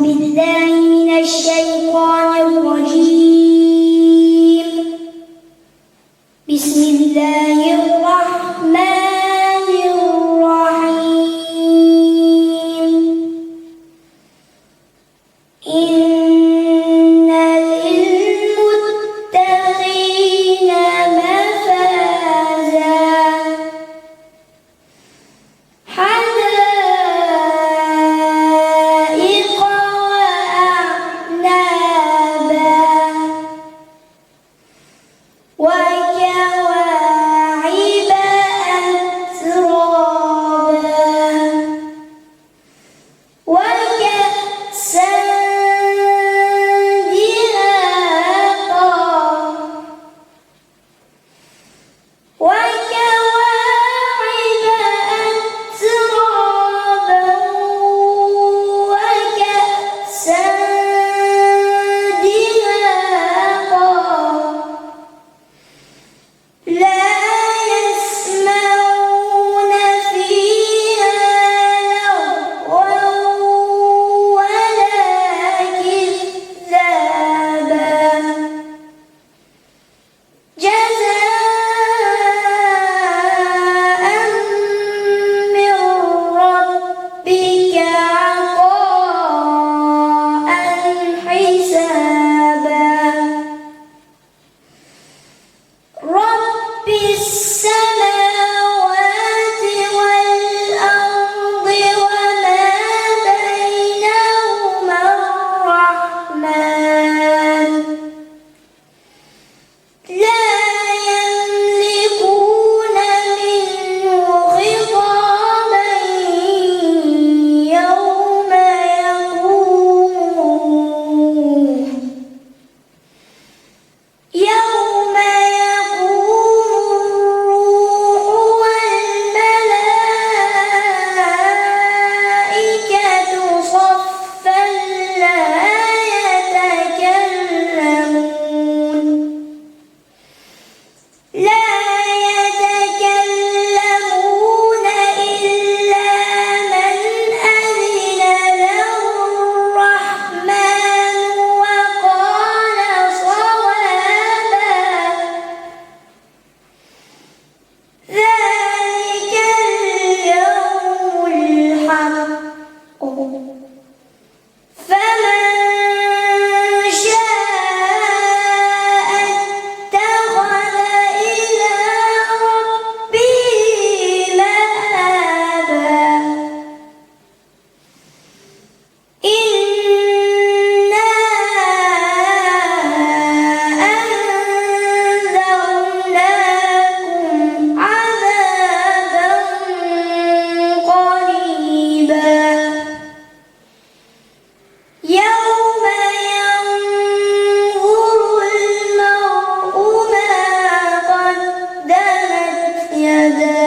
بالله من الشيطان الرجيم. بسم الله الرحمن الرحيم. إن للمتقين مفازا حدائق وأعنابا وكواعب أترابا وكأسا دهاقا وكواعب أترابا وكأسا دهاقا لا يسمعون فيها لغوا ولا كذابا جزاء من ربك عطاء حسابا رب السماوات والأرض وما بينهما الرحمن لا يملكون منه خطابا يوم يقوم الروح والملائكة صفا لا يتكلمون إلا من أذن له الرحمن وقال صوابا ذلك اليوم الحق فمن شاء اتخذ إلى ربه مآبا إنا أنذرناكم عذابا قريبا يوم ينظر المرء ما قدمت يداه